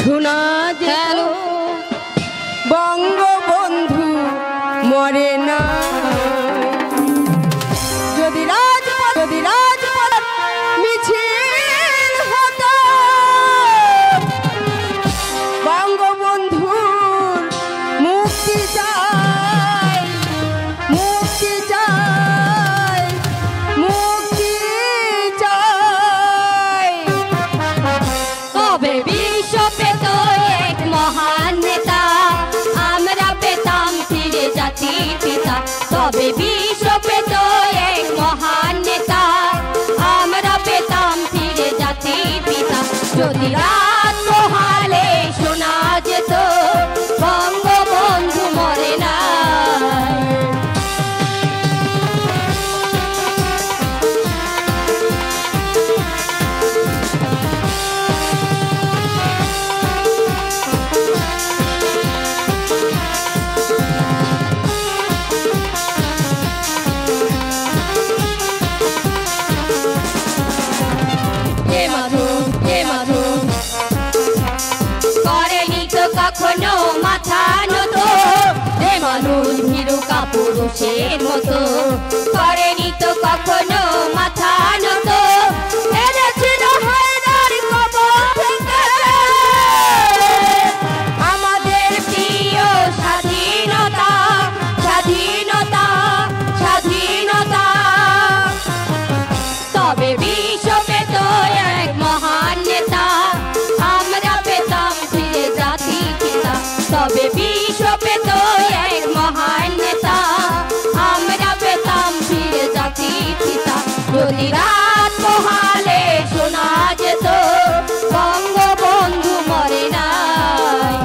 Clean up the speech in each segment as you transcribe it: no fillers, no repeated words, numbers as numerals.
শোনা যেত বঙ্গবন্ধু মরে না। যদি রাজপথ মিছিল হতো বঙ্গবন্ধুর মুক্তি চাই, মুক্তি চাই, মুক্তি চাই। তবে বিশ্ব পেত এক মহান নেতা, আমরা পেতাম ফিরে জাতির পিতা। তবে বিশ্ব পেত এক মহান নেতা, আমরা পেতাম ফিরে জাতির পিতা। যদি রাত পোহালে শোনা যেত বঙ্গবন্ধু মরে না। কখনো মাথা নত যে মানুষ ভীরু কাপুরুষের মতো, করেনি তো কখনো মাথা নত। এনেছিল হায়দার কবর থেকে আমাদের প্রিয় স্বাধীনতা, স্বাধীনতা, স্বাধীনতা। তবে বিশ্ব পেত এক মহান নেতা, আমরা পেতাম ফিরে জাতির পিতা। তবে বিশ্ব পেত এক মহান নেতা, আমরা পেতাম ফিরে জাতির পিতা। যদি রাত পোহালে শোনা যেত বঙ্গবন্ধু মরে নাই।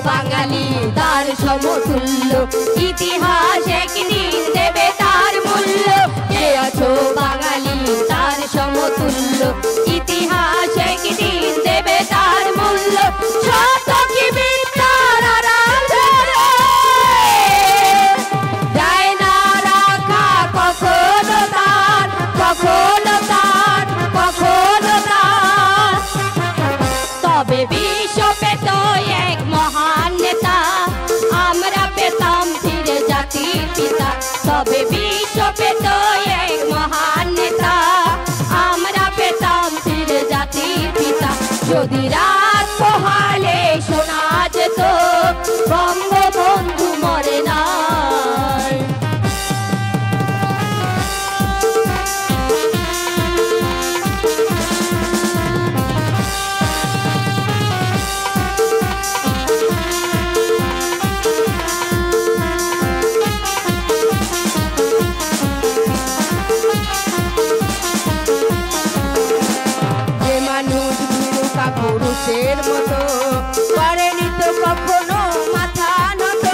বাঙালি তার সমতুল্য, ইতিহাস একদিন দেবে তার মূল্য। কে আছো বাঙালি তার সমতুল্য, ইতিহাস একদিন দেবে তার মূল্য। সত্য কি মিথ্যার আড়াল ধরে যায় না রাখা কখনো তার, কখনো তার, কখনো তার। তবে বিশ্ব পেত এক মহান নেতা, আমরা পেতাম ফিরে জাতির পিতা। তবে বিশ্ব পেত এক মহান নেতা, আমরা পেতাম ফিরে জাতির পিতা। যদি রাত পোহালে শোনা যেত বঙ্গবন্ধু মরে নাই। পুরুষের মতো করেনি তো কখনো মাথা নত।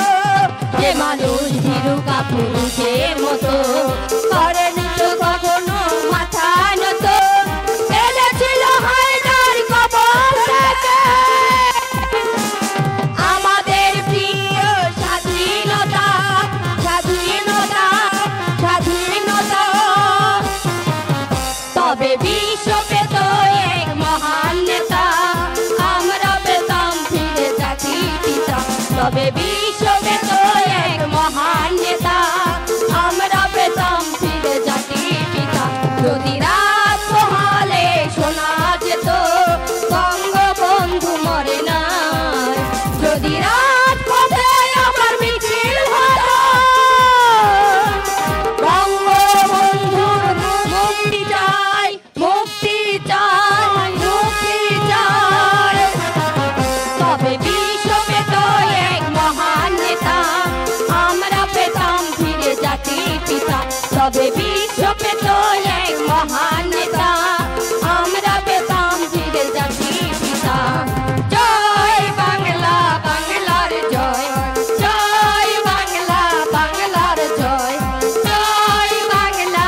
যে মানুষ ভীরু কাপুরুষের মতো করেনি তো কখনো মাথা নত। এনেছিল হায়দার কবর থেকে আমাদের প্রিয় স্বাধীনতা, স্বাধীনতা, স্বাধীনতা। তবে বিশ্ব পেত এক মহান নেতা, আমরা পেতাম ফিরে জাতির পিতা। তবে বিশ্ব পেত এক মহান নেতা, আমরা পেতাম ফিরে জাতির পিতা। যদি রাত পোহালে শোনা যেত বঙ্গবন্ধু মরে নাই। যদি রাত পথে আমার মিছিল হতো বঙ্গবন্ধুর মুক্তি চাই, মুক্তি চাই, মুক্তি চাই। তবে বিশ্ব পেত এক মহান নেতা, আমরা পেতাম ফিরে জাতির পিতা। তবে বিশ্ব পেত এক মহান নেতা, আমরা পেতাম ফিরে জাতির পিতা। জয় বাংলা, বাংলার জয়, জয় বাংলা, বাংলার জয়, জয় বাংলা,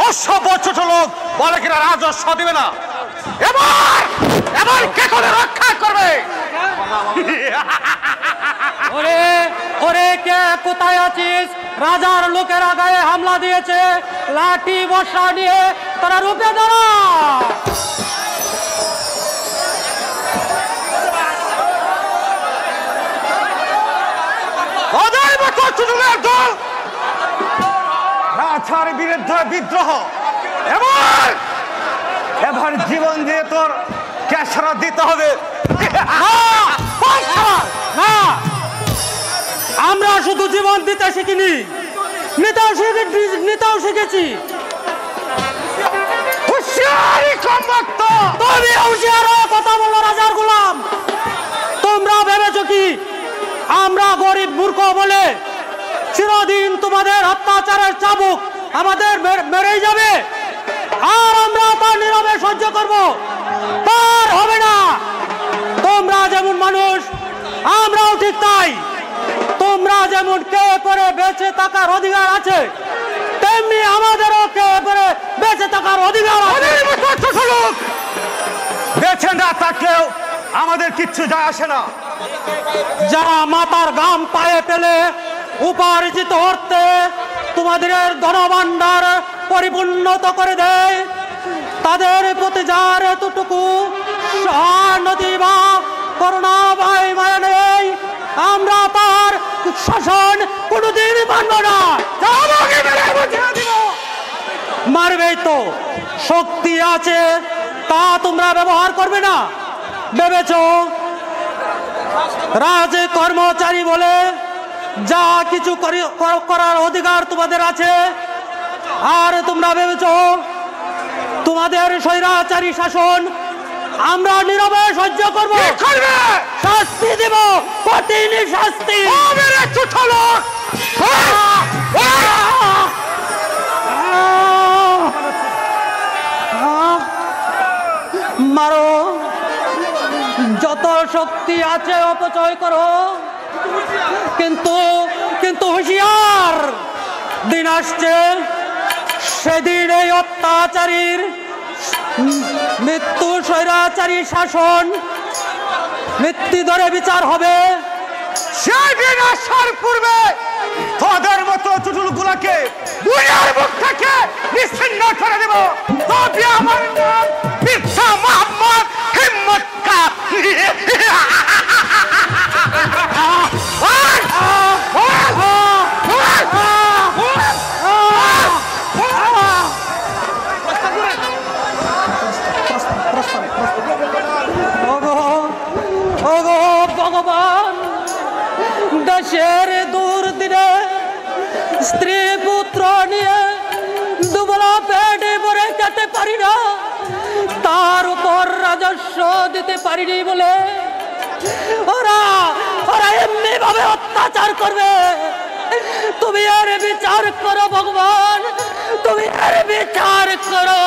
অসভ্য ছোট লোক বলে কিনা রাজস্ব দিবে না। এবার এবার কে করে রক্ষা করবে? ওরে ওরে কে কোথায় আছিস? রাজার লোকেরা গায়ে হামলা দিয়েছে, লাঠি বর্ষা নিয়ে তারা রূপে দাঁড়া। ওদের মতো চুটুলের দল রাজার বিরুদ্ধে বিদ্রোহ। এবার এবার জীবন দিয়ে তোর কেসরা দিতে হবে। না, আমরা শুধু জীবন দিতে শিখিনি, নিতেও শিখেছি। হুঁশিয়ারি কম বক্ত। তুমি হুঁশিয়ার হয়ে কথা বলো রাজার গোলাম। তোমরা ভেবেছো কি আমরা গরিব মূর্খ বলে চিরদিন তোমাদের অত্যাচারের চাবুক আমাদের মেরেই যাবে আর আমরা তা নীরবে সহ্য করব? তার হবে না। তোমরা যেমন মানুষ, আমরাও ঠিক তাই। তোমরা যেমন কে করে বেঁচে থাকার অধিকার আছে, তেমনি আমাদেরও কে করে বেঁচে থাকার অধিকার আছে। বেঁচে না থাকলেও আমাদের কিচ্ছু যায় আসে না। যারা মাথার ঘাম পায়ে ফেলে উপার্জিত অর্থে তোমাদের ধনভাণ্ডার পরিপূর্ণত করে দেয়, তাদের প্রতি যার এতটুকু সহানুভূতি বা করুণা বা মায়া নেই, আমরা তার শাসন কোনোদিন মানব না। মারবেই তো, শক্তি আছে তা তোমরা ব্যবহার করবে না। ভেবেছ রাজ কর্মচারী বলে যা কিছু করার অধিকার তোমাদের আছে, আর তোমরা ভেবেছ তোমাদের স্বৈরাচারী শাসন আমরা নীরবে সহ্য করব। শাস্তি দেব, কঠিন শাস্তি। মারো, যত শক্তি আছে অপচয় করো, কিন্তু কিন্তু হুঁশিয়ার, দিন আসছে সেদিন এই অত্যাচারীর মৃত্যু, স্বৈরাচারী শাসন মৃত্যু ধরে বিচার হবে। সেদিন আসার পূর্বে তোদের মতো চুটুলগুলাকে দুনিয়ার মুখ থেকে নিশ্চিহ্ন করে দেব। তবে আমার নাম মির্জা মোহাম্মদ হিম্মত কা। ভগবান, দেশের দুর্দিনে স্ত্রী পুত্র নিয়ে দুবেলা পেটে ভরে খেতে পারি না, তার উপর রাজস্ব দিতে পারিনি বলে ওরা ওরা এমনি ভাবে অত্যাচার করবে। তুমি এর বিচার করো ভগবান, তুমি এর বিচার করো।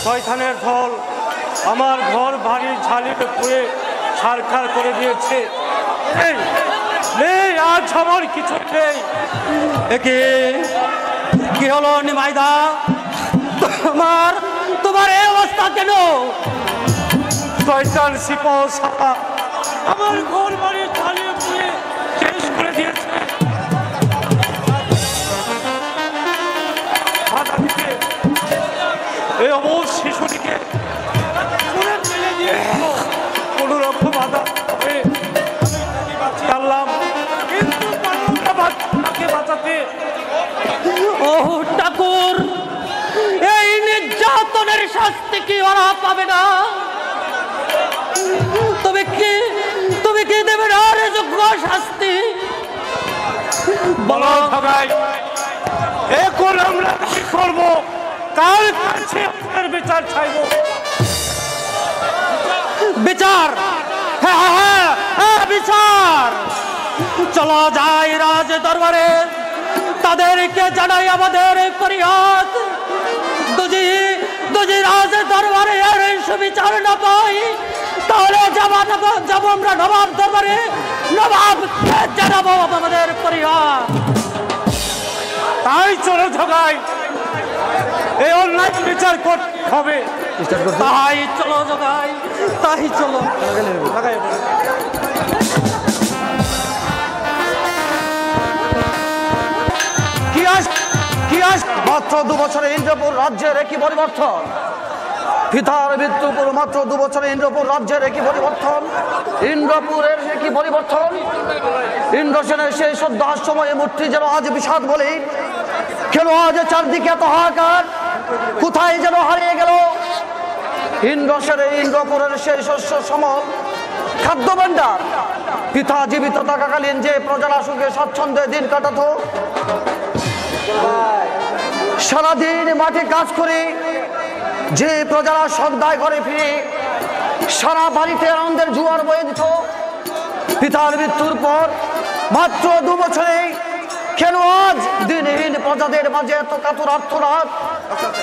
শয়তানের দল আমার ঘর বাড়ি ঝালিতে পুড়ে ছারখার করে দিয়েছে। নেই আজ আমার কিছু নেই। কি হলো নিমাইদা, তোমার এই অবস্থা কেন? শয়তান সিপাহ সাপা আমার ঘর বাড়ি ঝালিয়ে পুড়ে শেষ করে দিয়েছে। এই অবশ শিশুটিকে কোনোরকম বাধা হয়ে পারলাম, কিন্তু তাকে বাঁচাতে। ও ঠাকুর, এই নির্যাতনের শাস্তি কি ওরা পাবে না? তুমি কি দেবে না যোগ্য শাস্তি? বলো সবাই, এখন আমরা কি করবো? কাল কাছে আপনার বিচার চাইব। বিচার? হ্যাঁ, বিচার। চলো যাই রাজ দরবারে, তাদেরকে জানাই আমাদের ফরিয়াদ। দুজি রাজ দরবারে এর সুবিচার না পাই তাহলে যাবো আমরা নবাব দরবারে, নবাব জানাবো আমাদের পরিবার। তাই চলো জগাই, এই অন্যায় বিচার করতে হবে। তাই চলো জগাই, তাই চলো। মাত্র 2 বছরে ইন্দ্রপুর রাজ্যের একই পরিবর্তন। পিতার মৃত্যুর পর মাত্র 2 বছরে ইন্দ্রপুর রাজ্যের একই পরিবর্তন, ইন্দ্রপুরের একই পরিবর্তন। ইন্দ্রসেনের সেই শ্রদ্ধার সময়ে মূর্তি যেন আজ বিষাদ বলি, কেন আজ চারদিকে এত হাহাকার, কোথায় যেন হারিয়ে গেল ইন্দ্রসেনের ইন্দ্রপুরের সেই শস্য সমল খাদ্য ভাণ্ডার। পিতা জীবিত থাকাকালীন যে প্রজারা সুখে স্বচ্ছন্দে দিন কাটাতো, সারাদিন মাঠে কাজ করে যে প্রজারা সন্ধ্যায় ঘরে ফিরে সারা বাড়িতে আনন্দের জোয়ার বয়ে দিত, পিতার মৃত্যুর পর মাত্র 2 বছরে কেন আজ দিনহীন প্রজাদের মাঝে এত কাতর আর্তনাদ?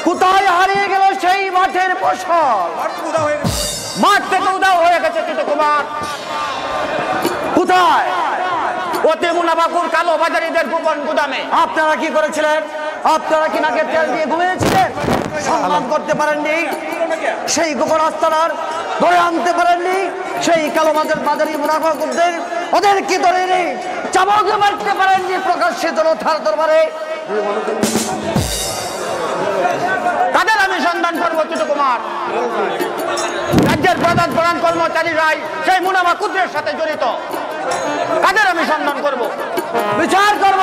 কোথায় হারিয়ে গেল সেই মাঠের ফসল? মাঠ থেকে উধাও হয়ে গেছে কুমার। কোথায় ওতে মুনাফাকুর কালো বাজারিদের গোপন গুদামে? আপনারা কি করেছিলেন? আপনারা কি নাকে তেল দিয়ে ঘুমিয়েছিলেন? সম্মান করতে পারেননি সেই গোপন আস্তানার, ধরে আনতে পারেননি সেই কালো বাজারি মুনাফাকুরদের, ওদের কি ধরে নেই চাবক মারতে পারেননি প্রকাশ্যে জনতার দরবারে? তাদের আমি সন্ধান করবো কুমার। রাজ্যের প্রধান কর্মচারীরাই সেই মুনাফাকুরদের সাথে জড়িত, তাদের আমি সন্ধান করব, বিচার করব।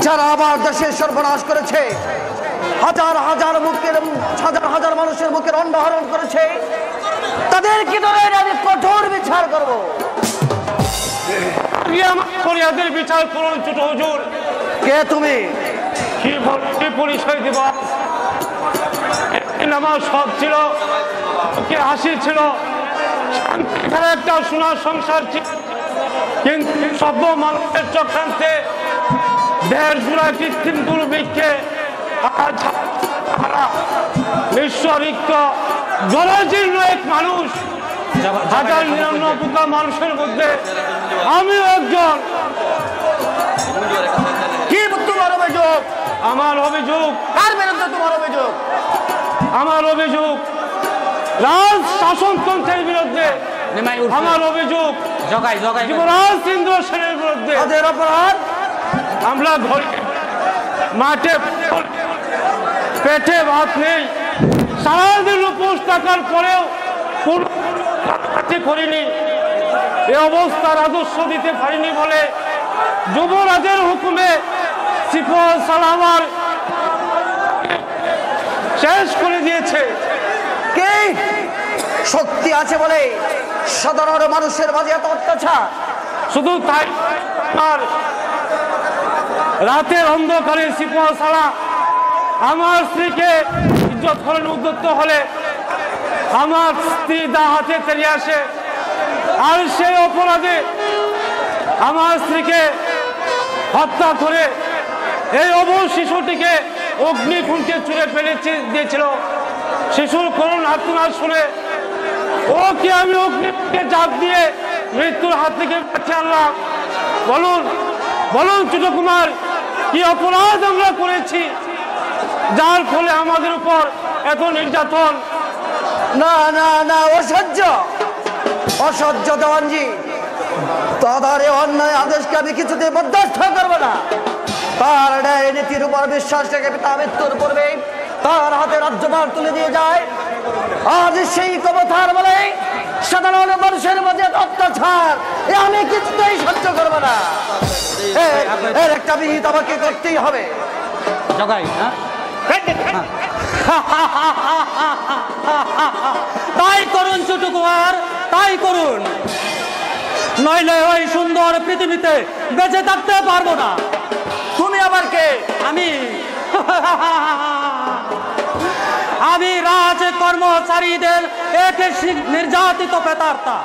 যারা আবার দেশের সর্বনাশ করেছে, হাজার হাজার মানুষের মুখের অন্ন হরণ করেছে, তাদেরকে ধরে আমি কঠোর বিচার করব। ফরিয়াদের বিচার করুন ছোট হুজুর। কে তুমি? কি পরিচয় দিব? আমার সব ছিল, কে হাসি ছিল, একটা সোনার সংসার ছিল, কিন্তু সভ্য মানুষের চক্রান্তে দেড় জোড়া কৃত্রিম দুর্ভিক্ষে নিঃস্বরিক্ত জলজীর্ণ এক মানুষ, 1099 মানুষের মধ্যে আমিও একজন। কি তোমার অভিযোগ? আমার অভিযোগ। কার বিরুদ্ধে তোমার অভিযোগ? আমার অভিযোগ রাজ শাসনতন্ত্রের বিরুদ্ধে। আমার অভিযোগ যুবরাজ ইন্দ্রসেনের বিরুদ্ধে। অপরাধ আমরা ঘরে মাঠে পেটে ভাত নেই, সারাদিন উপোস থাকার পরেও করিনি, এ অবস্থা রাজস্ব দিতে পারিনি বলে যুবরাজের হুকুমে সিপাহ সালামার শেষ করে দিয়েছে। কে শক্তি আছে বলে সাধারণ মানুষের মাঝে এত অত্যাচার? শুধু তাই, আমার রাতের অন্ধকারে সিপাহ সালা আমার স্ত্রীকে ইজ্জত করেন, উদ্যত হলে আমার স্ত্রী দা হাতে তেড়ে আসে, আর সেই অপরাধে আমার স্ত্রীকে হত্যা করে এই অবশ শিশুটিকে অগ্নিকুণ্ডে চুড়ে ফেলে দিয়েছিল। শিশুর করুণ আর্তনাদ শুনে ওকে আমি অগ্নিকুণ্ডে চাপ দিয়ে মৃত্যুর হাত থেকে বাঁচিয়ে আনলাম। বলুন বলুন ছোট কুমার, কি অপরাধ আমরা করেছি যার ফলে আমাদের উপর এত নির্যাতন? না না না, অসহ্য অসহ্য দেওয়ানজি, তাদের অন্যায় আদেশকে আমি কিছুতে বরদাস্ত করব না। তার ন্যায় নীতির উপর বিশ্বাস রেখে পিতা মৃত্যুর পূর্বে তার হাতে রাজ্যভার তুলে দিয়ে যায়। আজ সেই ক্ষমতার বলে সাধারণ মানুষের মধ্যে অত্যাচার আমি কিছুতেই সহ্য করব না। এর একটা বিহিত আমাকে করতেই হবে। তাই করুন ছোট কুমার, তাই করুন, নইলে ওই সুন্দর পৃথিবীতে বেঁচে থাকতে পারবো না। তুমি আবার কে? আমি রাজ কর্মচারীদের এক নির্যাতিত পেতার্তা।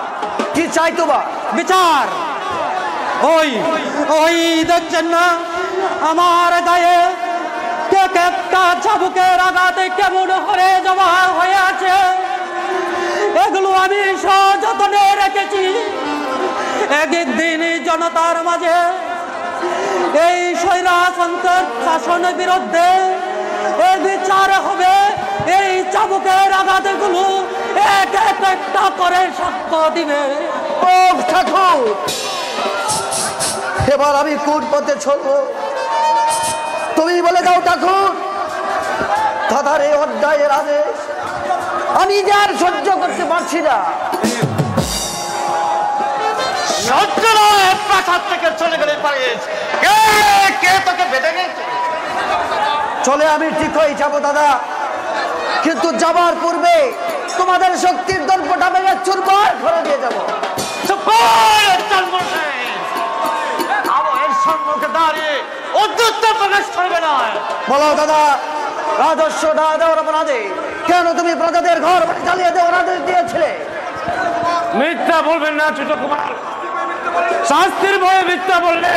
কি চাই তোমার? বিচার। ওই ওই দেখছেন না আমার গায়ে একটা চাবুকের আঘাতে কেমন হরে জমা হয়ে আছে, একদিন জনতার মাঝে এই স্বৈরাতন্ত্রের শাসনের বিরুদ্ধে এই বিচার হবে। এই চাবুকের আঘাতগুলো এক একটা করে সাক্ষ্য দিবে। ও ঠাকুর, এবার আমি কোন পথে চলবো তুমি বলে দাও ঠাকুর। দাদার এই অধ্যায়ের আদেশ আমি যার সহ্য করতে পারছি না। সহ্য নয়, প্রাসাদ থেকে চলে গেলে পারিস। কে তোকে বেঁধে গেছে? চলে আমি ঠিক হয়ে যাবো দাদা, কিন্তু যাবার পূর্বে তোমাদের শক্তির দর্পটা ভেঙে চুরমার করে দিয়ে যাবো। আমার সম্মুখে দাঁড়িয়ে অদ্ভুত প্রকাশ করবে না। বলো দাদা, রাজস্ব না দেওয়ার অপরাধে কেন তুমি প্রজাদের ঘর বাড়ি জ্বালিয়ে দেওয়ার আদেশ দিয়েছিলে? মিথ্যা বলবেন না ছোট কুমার। শাস্তির ভয়ে মিথ্যা বললে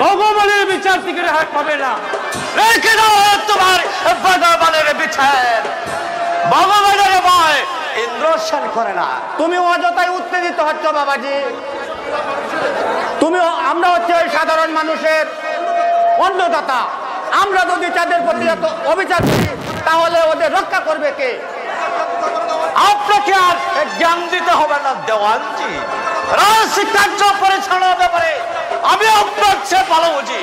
ভগবানের বিচার থেকে রেহাই পাবে না। রেখে দাও তোমার ভগবানের বিচার। ভগবানের ভয় ইন্দ্র সেন করে না। তুমি অযথাই উত্তেজিত হচ্ছ বাবাজি। আমরা হচ্ছে সাধারণ মানুষের অন্নদাতা। আমরা যদি তাদের প্রতি এত অবিচার করি তাহলে ওদের রক্ষা করবে কে? আপনাকে আর জ্ঞান দিতে হবে না দেওয়ানজি। রাজকার্য পরিচালনার ব্যাপারে আমি আপনার চেয়ে ভালো বুঝি।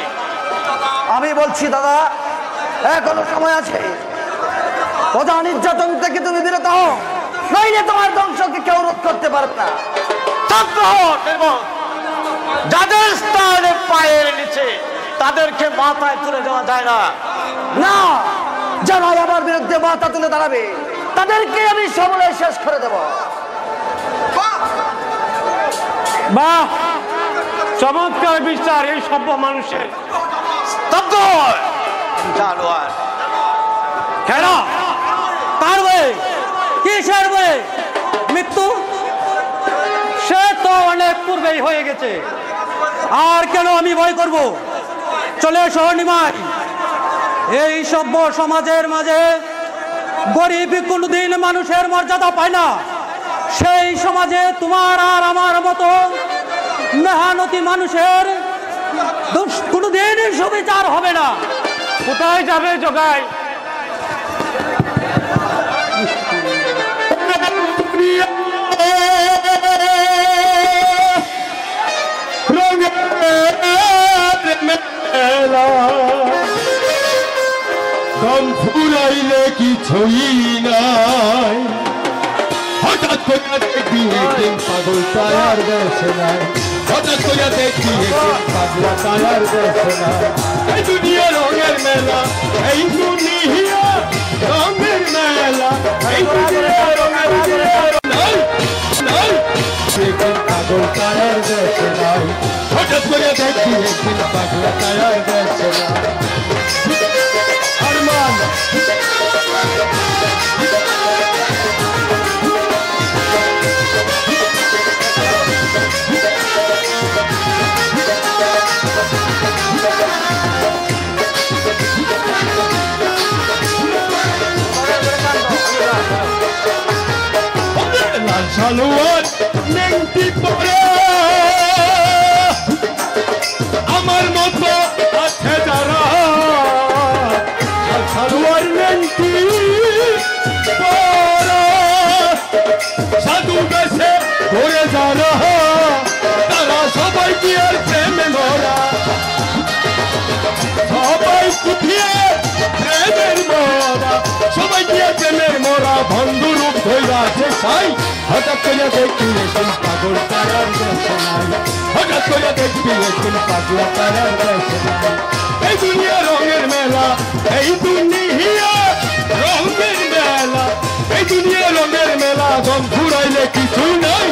আমি বলছি দাদা, এখনো সময় আছে। প্রজা নির্যাতন থেকে তুমি বিরত হও, নইলে তোমার ধ্বংসকে কেউ রোধ করতে পারবে না। যাদের স্থানে পায়ের নিচে তাদেরকে মাথায় তুলে দেওয়া যায় না। না, যারা আমার বিরুদ্ধে মাথা তুলে দাঁড়াবে তাদেরকে আমি সবলে শেষ করে দেব। বাহ, চমৎকার বিচার এই সভ্য মানুষের। স্তব্ধ জানোয়ার। কেন? কার বয়ে? কিসের বয়ে? মৃত্যু সে তো অনেক পূর্বেই হয়ে গেছে, আর কেন আমি ভয় করব? চলে এসো নিমাই। এই সভ্য সমাজের মাঝে গরিব কোনোদিন মানুষের মর্যাদা পায় না। সেই সমাজে তোমার আর আমার মতো মেহনতি মানুষের কোনোদিন সুবিচার হবে না। কোথায় যাবে জগাই? দম ফুরাইলে কিছুই নাই, হঠাৎ করে দেখবি একদিন পাগল তায়ার দেশে নাই, হঠাৎ করে দেখবি একদিন পাগলা তায়ার দেশে নাই। এই দুনিয়া রঙের মেলা, এই দুনিয়া রঙের মেলা, এই দুনিয়া রঙের মেলা নাই নাই, একদিন পাগল তায়ার দেশে নাই, হঠাৎ করে দেখবি একদিন পাগলা তায়ার দেশে নাই। আরমান লাল সালোয়ার নেংটি পরে আমার মতো আছে যারা, লাল সালোয়ার নেংটি পরে সাধু বেশে ঘুরে যারা, তারা সবাই কি আর প্রেমে মরা, সবাই কুঠিয়ে প্রেমের মরা, সবাই দিয়ে প্রেমের মরা বন্ধু রূপ ধৈরা আছে সাই। হঠাৎ করে দেখবি একদিন পাগল তারার দেশে নাই, হঠাৎ করে দেখবি একদিন পাগলা তারার দেশে নাই। এই দুনিয়া রঙের মেলা, এই দুনিয়া রঙের মেলা, এই দুনিয়া রঙের মেলা, দম ঘুরাইলে কিছু নাই,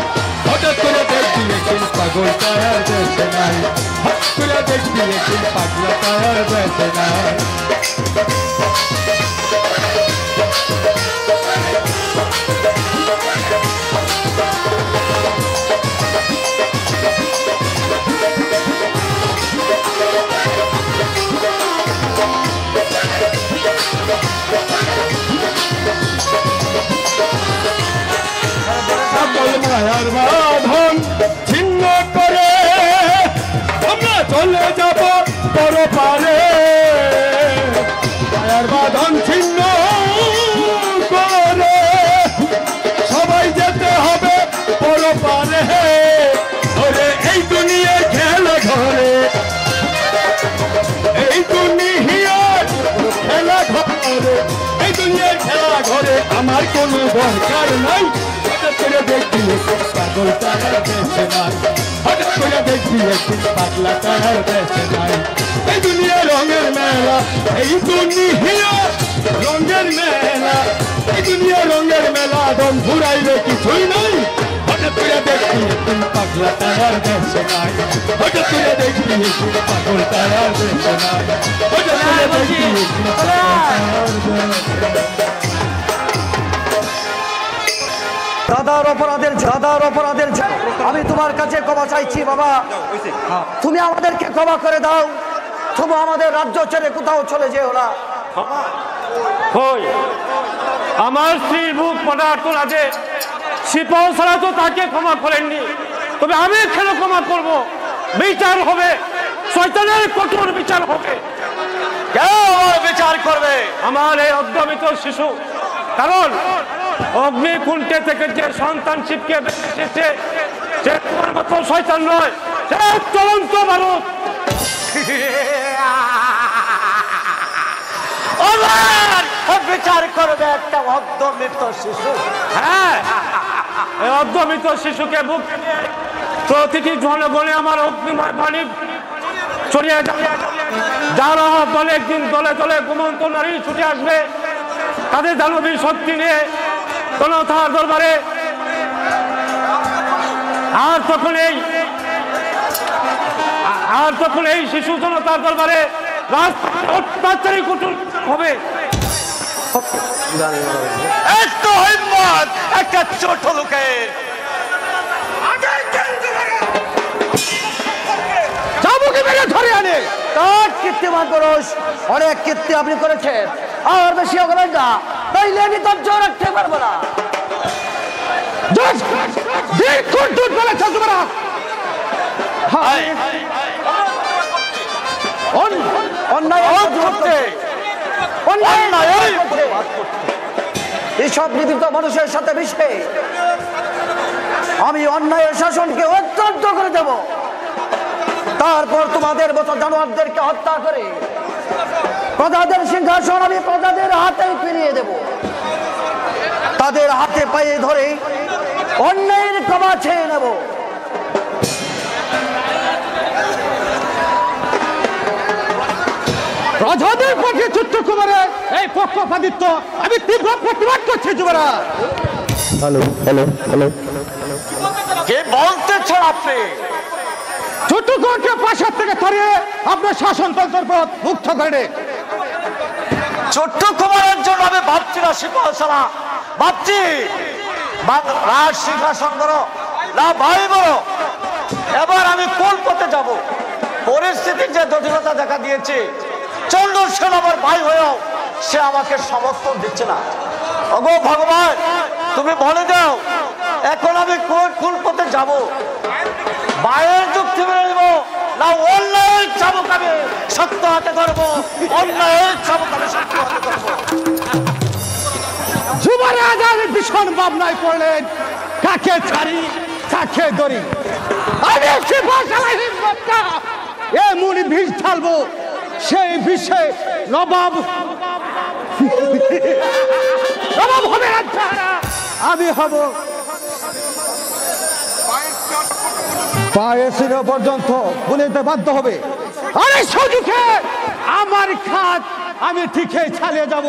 হঠাৎ করে দেখবি একদিন পাগল তারার দেশে নাই, হঠাৎ করে দেখবি একদিন পাগলা তারার দেশে নাই। সকল মায়ার বাঁধন ছিন্ন করে ঘরে আমার কোনো দরকার নাই হঠাৎ করে দেখি পাগল তারার দেশে নাই হঠাৎ করে দেখি একদিন পাগলা তারার দেশে নাই এই দুনিয়া রঙের মেলা এই দুনিয়া রঙের মেলা এই দুনিয়া রঙের মেলা দম ঘুরাইলে কিছুই নাই হঠাৎ করে দেখি একদিন পাগলা তারার দেশে নাই হঠাৎ করে দেখি একদিন পাগল তারার দেশে নাই হঠাৎ করে দেখি একদিন পাগল তারার দেশে নাই। দাদার অপরাধের আমি তোমার কাছে ক্ষমা চাইছি বাবা, তুমি আমাদেরকে ক্ষমা করে দাও, তুমি আমাদের রাজ্য ছেড়ে কোথাও চলে যেও না। কই আমার স্ত্রীর বুক পদার্থ আছে সিপাহ ছাড়া তো তাকে ক্ষমা করেননি, তবে আমি কেন ক্ষমা করব? বিচার হবে, শয়তানের কঠোর বিচার হবে। কেউ আমার বিচার করবে? আমার এই অদ্যমিত শিশু, কারণ অগ্নিকুণ্ডে থেকে যে সন্তান শিবকে এসেছে সে তোমার মতো শয়তান নয়, সে চলন্ত বারুদ। বিচার করবে একটা অর্ধমৃত শিশু? হ্যাঁ, এই অর্ধমৃত শিশুকে বুক প্রতিটি জনগণে আমার অগ্নিময় বাণী ছড়িয়ে যাবে। যারা দলে একদিন দলে দলে ঘুমন্ত নারী ছুটে আসবে, তাদের দানবী শক্তি নিয়ে জনতার দরবারে, আর তখন এই শিশু জনতার দরবারে অত্যাচারী কুটুর হবে। একটু হিম্মত একটা ছোট লোকের! চাবুকে মেরে ধরে আনে তার কীর্তিমান পুরুষ, অনেক কীর্তি আপনি করেছেন, আর বেশি হবেন না, তাইলে আমি ধৈর্য রাখতে পারবো না। এসব নিবৃত্ত মানুষের সাথে মিশে আমি অন্যায়ের শাসনকে অত্যন্ত করে দেব, তারপর তোমাদের মতো জানোয়ারদেরকে হত্যা করে প্রজাদের সিংহাসন আমি প্রজাদের হাতে ফিরিয়ে দেব। তাদের হাতে পায়ে ধরে অন্যায়ের ক্ষমা চেয়ে নেব। প্রজাদের পক্ষে ছোট্ট কুমারের এই পক্ষপাতিত্ব আমি তীব্র প্রতিবাদ করছি। যুবরাজ, হ্যালো হ্যালো হ্যালো, কে বলতেছেন আপনি? ছোট্ট কুমারকে প্রাসাদ থেকে সরিয়ে আপনার শাসনতন্ত্রের পথ মুক্ত করে। ছোট্ট কুমারের জন্য আমি ভাবছি না সিপাহ সালা, ভাবছি রাজ সিংহাসন করো না ভাই বলো। এবার আমি কোন পথে যাব? পরিস্থিতির যে জটিলতা দেখা দিয়েছে, চন্দ্র সেন আমার ভাই হয়েও সে আমাকে সমর্থন দিচ্ছে না। ওগো ভগবান, তুমি বলে দাও এখন আমি কোন পথে যাব? ভাইয়ের যুক্তি মেনে নেব না অন্যায়ের চাবুক আমি শক্ত হাতে ধরবো? অন্যায়ের চাবুক আমি শক্ত হাতে ধরবো। যুবরাজ আমি ভীষণ ভাবনায় পড়লেন, কাকে ছাড়ি কাকে ধরি। আমি এমনি বিষ ঢালবো, সেই বিষে নবাব হবে না, আমি হব পায়ে শিরা পর্যন্ত বলিতে বাধ্য হবে। আরে সুযোগে আমার খাত আমি ঠিকই চালিয়ে যাব।